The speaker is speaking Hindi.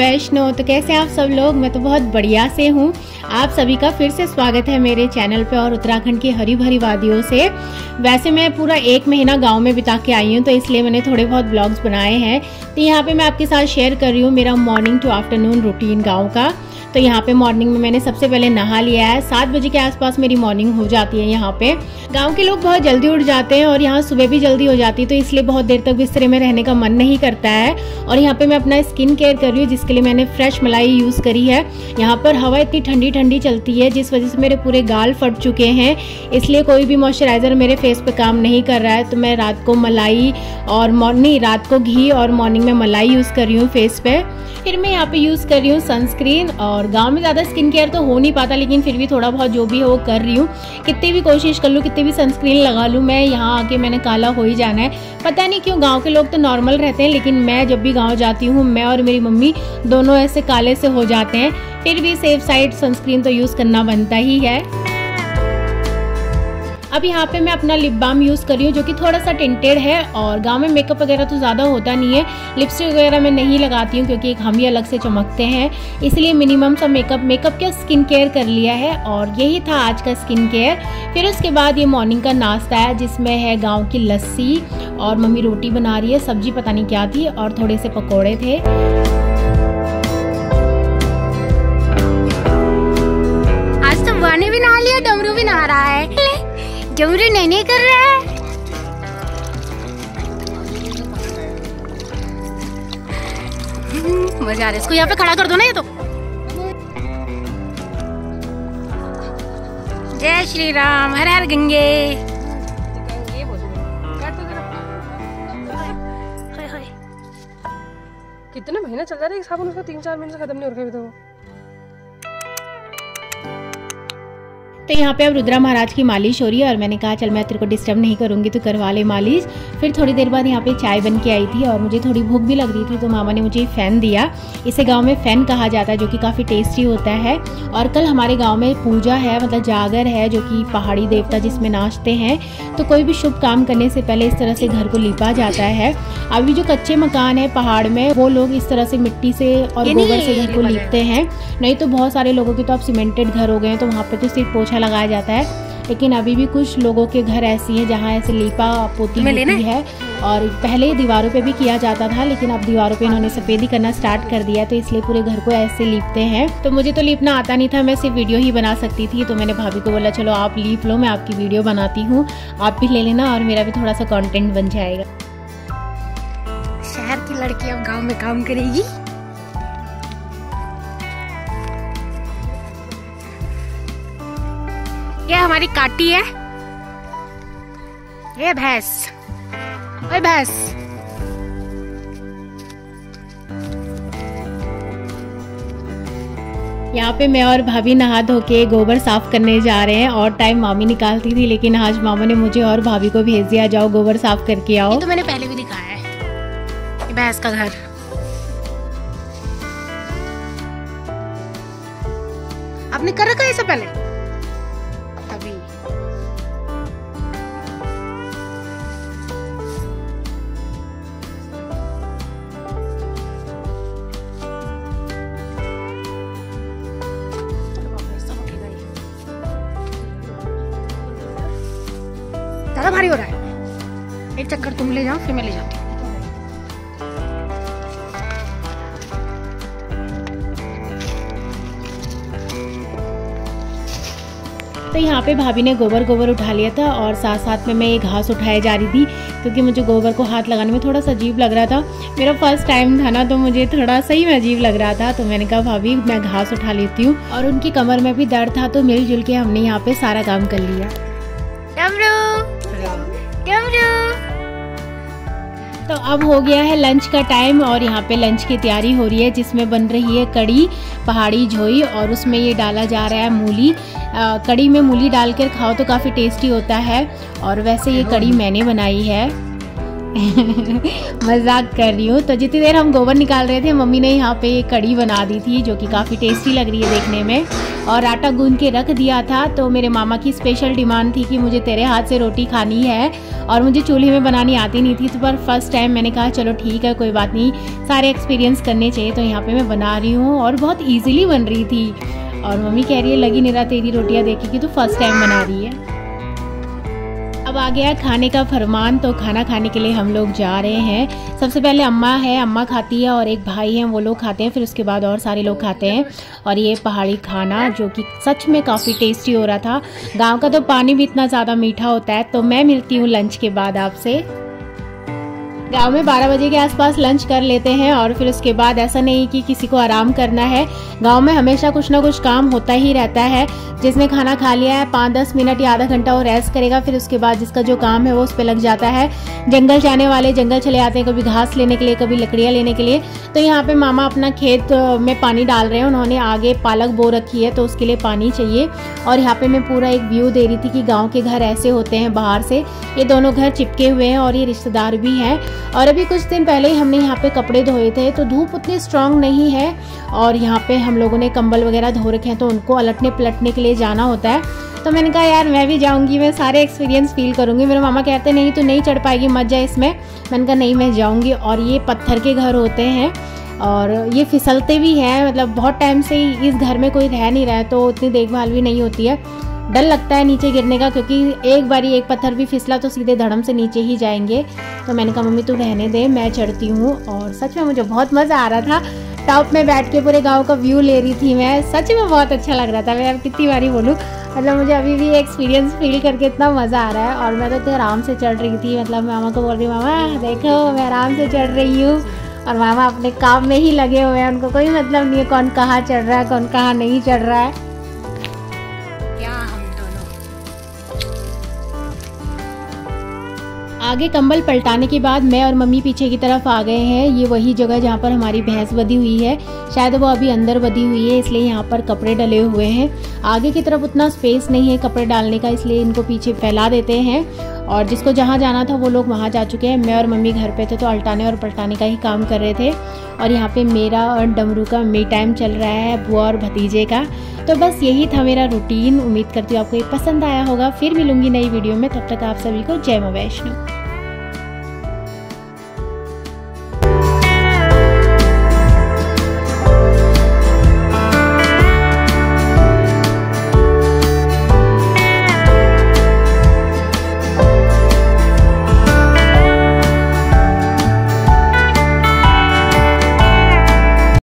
वैष्णो। तो कैसे आप सब लोग? मैं तो बहुत बढ़िया से हूँ। आप सभी का फिर से स्वागत है मेरे चैनल पे और उत्तराखंड की हरी भरी वादियों से। वैसे मैं पूरा 1 महीना गांव में बिता के आई हूँ, तो इसलिए मैंने थोड़े बहुत ब्लॉग्स बनाए हैं। तो यहाँ पे मैं आपके साथ शेयर कर रही हूँ मेरा मॉर्निंग टू आफ्टरनून रूटीन गाँव का। तो यहाँ पे मॉर्निंग में मैंने सबसे पहले नहा लिया है। 7 बजे के आसपास मेरी मॉर्निंग हो जाती है। यहाँ पे गांव के लोग बहुत जल्दी उठ जाते हैं और यहाँ सुबह भी जल्दी हो जाती है, तो इसलिए बहुत देर तक बिस्तरे में रहने का मन नहीं करता है। और यहाँ पे मैं अपना स्किन केयर कर रही हूँ, जिसके लिए मैंने फ्रेश मलाई यूज़ करी है। यहाँ पर हवा इतनी ठंडी ठंडी चलती है, जिस वजह से मेरे पूरे गाल फट चुके हैं, इसलिए कोई भी मॉइस्चराइज़र मेरे फेस पे काम नहीं कर रहा है। तो मैं रात को मलाई और रात को घी और मॉर्निंग में मलाई यूज़ कर रही हूँ फेस पे। फिर मैं यहाँ पे यूज़ कर रही हूँ सनस्क्रीन। और गांव में ज़्यादा स्किन केयर तो हो नहीं पाता, लेकिन फिर भी थोड़ा बहुत जो भी है वो कर रही हूँ। कितनी भी कोशिश कर लूँ, कितनी भी सनस्क्रीन लगा लूँ, मैं यहाँ आके मैंने काला हो ही जाना है। पता नहीं क्यों, गांव के लोग तो नॉर्मल रहते हैं, लेकिन मैं जब भी गांव जाती हूँ, मैं और मेरी मम्मी दोनों ऐसे काले से हो जाते हैं। फिर भी सेफ साइड सनस्क्रीन तो यूज़ करना बनता ही है। अब यहाँ पे मैं अपना लिप बाम यूज़ कर रही हूँ, जो कि थोड़ा सा टिंटेड है। और गांव में मेकअप वगैरह तो ज़्यादा होता नहीं है, लिपस्टिक वगैरह मैं नहीं लगाती हूँ, क्योंकि हम ही अलग से चमकते हैं, इसलिए मिनिमम सा मेकअप का स्किन केयर कर लिया है। और यही था आज का स्किन केयर। फिर उसके बाद ये मॉर्निंग का नाश्ता है, जिसमें है गाँव की लस्सी और मम्मी रोटी बना रही है, सब्जी पता नहीं क्या थी, और थोड़े से पकौड़े थे। आज तो वाने भी नहा लिया, डमरू भी नहा रहा है। डमरू नहीं कर रहा है। मजा आ रहा है। इसको यहाँ पे खड़ा कर दो ना। ये तो जय श्री राम, हर हर गंगे। कितना महीना चल रहा है साबुन, उसका 3-4 महीने से खत्म नहीं हो रहा है। तो यहाँ पे अब रुद्रा महाराज की मालिश हो रही है, और मैंने कहा चल मैं तेरे को डिस्टर्ब नहीं करूँगी, तो करवा ले मालिश। फिर थोड़ी देर बाद यहाँ पे चाय बन के आई थी, और मुझे थोड़ी भूख भी लग रही थी, तो मामा ने मुझे फ़ैन दिया। इसे गांव में फ़ैन कहा जाता है, जो कि काफ़ी टेस्टी होता है। और कल हमारे गाँव में पूजा है, मतलब जागर है, जो कि पहाड़ी देवता जिसमें नाचते हैं। तो कोई भी शुभ काम करने से पहले इस तरह से घर को लीपा जाता है। अभी जो कच्चे मकान है पहाड़ में, वो लोग इस तरह से मिट्टी से और गोबर से घर को लीपते हैं। नहीं तो बहुत सारे लोगों के तो अब सीमेंटेड घर हो गए हैं, तो वहाँ पर तो सिर्फ पोछा लगाया जाता है। लेकिन अभी भी कुछ लोगों के घर ऐसी हैं जहाँ ऐसे लीपा पोती होती है। और पहले दीवारों पे भी किया जाता था, लेकिन अब दीवारों पे इन्होंने सफेदी करना स्टार्ट कर दिया, तो इसलिए पूरे घर को ऐसे लीपते हैं। तो मुझे तो लीपना आता नहीं था, मैं सिर्फ वीडियो ही बना सकती थी। तो मैंने भाभी को बोला चलो आप लीप लो, मैं आपकी वीडियो बनाती हूँ, आप भी ले लेना, और मेरा भी थोड़ा सा कॉन्टेंट बन जाएगा। शहर की लड़की अब गाँव में काम करेगी। ये हमारी काटी है, ये भैंस। ओए भैंस, यहाँ पे मैं और भाभी नहा धो के गोबर साफ करने जा रहे हैं। और टाइम मामी निकालती थी, लेकिन आज मामा ने मुझे और भाभी को भेज दिया, जाओ गोबर साफ करके आओ। ये तो मैंने पहले भी दिखाया है, ये भैंस का घर। आपने कर रखा है इससे पहले? ज्यादा भारी हो रहा है। एक चक्कर तुम ले जाओ, फिर मैं ले जाती हूँ। तो यहाँ पे भाभी ने गोबर उठा लिया था, और साथ साथ में मैं ये घास उठाए जा रही थी, क्योंकि मुझे गोबर को हाथ लगाने में थोड़ा सा अजीब लग रहा था। मेरा फर्स्ट टाइम था ना, तो मुझे थोड़ा सही में अजीब लग रहा था। तो मैंने कहा भाभी मैं घास उठा लेती हूँ। और उनकी कमर में भी दर्द था, तो मिलजुल के हमने यहाँ पे सारा काम कर लिया। तो अब हो गया है लंच का टाइम, और यहाँ पे लंच की तैयारी हो रही है, जिसमें बन रही है कड़ी पहाड़ी झोई, और उसमें ये डाला जा रहा है मूली। कड़ी में मूली डालकर खाओ तो काफ़ी टेस्टी होता है। और वैसे ये कड़ी मैंने बनाई है। मजाक कर रही हूँ। तो जितनी देर हम गोबर निकाल रहे थे, मम्मी ने यहाँ पे कड़ी बना दी थी जो कि काफ़ी टेस्टी लग रही है देखने में, और आटा गूंद के रख दिया था। तो मेरे मामा की स्पेशल डिमांड थी कि मुझे तेरे हाथ से रोटी खानी है, और मुझे चूल्हे में बनानी आती नहीं थी। तो पर फर्स्ट टाइम मैंने कहा चलो ठीक है, कोई बात नहीं, सारे एक्सपीरियंस करने चाहिए। तो यहाँ पे मैं बना रही हूँ और बहुत ईजिली बन रही थी। और मम्मी कह रही है लगी नहीं रहा तेरी रोटियाँ देखेगी तो फर्स्ट टाइम बना रही है। अब आ गया खाने का फरमान। तो खाना खाने के लिए हम लोग जा रहे हैं। सबसे पहले अम्मा है, अम्मा खाती है, और एक भाई है वो लोग खाते हैं, फिर उसके बाद और सारे लोग खाते हैं। और ये पहाड़ी खाना जो कि सच में काफ़ी टेस्टी हो रहा था। गांव का तो पानी भी इतना ज़्यादा मीठा होता है। तो मैं मिलती हूँ लंच के बाद आपसे। गांव में 12 बजे के आसपास लंच कर लेते हैं, और फिर उसके बाद ऐसा नहीं कि किसी को आराम करना है। गांव में हमेशा कुछ ना कुछ काम होता ही रहता है। जिसने खाना खा लिया है 5-10 मिनट या आधा घंटा वो रेस्ट करेगा, फिर उसके बाद जिसका जो काम है वो उस पर लग जाता है। जंगल जाने वाले जंगल चले आते हैं, कभी घास लेने के लिए, कभी लकड़ियाँ लेने के लिए। तो यहाँ पे मामा अपना खेत में पानी डाल रहे हैं। उन्होंने आगे पालक बो रखी है तो उसके लिए पानी चाहिए। और यहाँ पे मैं पूरा एक व्यू दे रही थी कि गाँव के घर ऐसे होते हैं बाहर से। ये दोनों घर चिपके हुए हैं और ये रिश्तेदार भी हैं। और अभी कुछ दिन पहले ही हमने यहाँ पे कपड़े धोए थे, तो धूप उतनी स्ट्रांग नहीं है, और यहाँ पे हम लोगों ने कंबल वगैरह धो रखे हैं, तो उनको अलटने पलटने के लिए जाना होता है। तो मैंने कहा यार मैं भी जाऊँगी, मैं सारे एक्सपीरियंस फील करूँगी। मेरे मामा कहते नहीं तो नहीं चढ़ पाएगी, मत जा इसमें। मैंने कहा नहीं मैं जाऊँगी। और ये पत्थर के घर होते हैं और ये फिसलते भी हैं, मतलब बहुत टाइम से ही इस घर में कोई रह नहीं रहा है, तो उतनी देखभाल भी नहीं होती है। डर लगता है नीचे गिरने का, क्योंकि एक बारी एक पत्थर भी फिसला तो सीधे धड़म से नीचे ही जाएंगे। तो मैंने कहा मम्मी तू रहने दे, मैं चढ़ती हूँ। और सच में मुझे बहुत मज़ा आ रहा था। टॉप में बैठ के पूरे गांव का व्यू ले रही थी मैं। सच में बहुत अच्छा लग रहा था। मैं अब कितनी बारी बोलूँ, मतलब मुझे अभी भी एक्सपीरियंस फील करके इतना मज़ा आ रहा है। और मैं तो इतने आराम से चढ़ रही थी, मतलब मामा को बोल रही मामा देखो मैं आराम से चढ़ रही हूँ। और मामा अपने काम में ही लगे हुए हैं, उनको कोई मतलब नहीं है कौन कहाँ चढ़ रहा है कौन कहाँ नहीं चढ़ रहा है। आगे कंबल पलटाने के बाद मैं और मम्मी पीछे की तरफ आ गए हैं। ये वही जगह जहाँ पर हमारी भैंस बंधी हुई है, शायद वो अभी अंदर बंधी हुई है, इसलिए यहाँ पर कपड़े डले हुए हैं। आगे की तरफ उतना स्पेस नहीं है कपड़े डालने का, इसलिए इनको पीछे फैला देते हैं। और जिसको जहाँ जाना था वो लोग वहाँ जा चुके हैं। मैं और मम्मी घर पे थे तो अल्टाने और पलटाने का ही काम कर रहे थे। और यहाँ पे मेरा और डमरू का मी टाइम चल रहा है, बुआ और भतीजे का। तो बस यही था मेरा रूटीन। उम्मीद करती हूँ आपको ये पसंद आया होगा। फिर मिलूंगी नई वीडियो में, तब तक आप सभी को जय मां वैष्णो।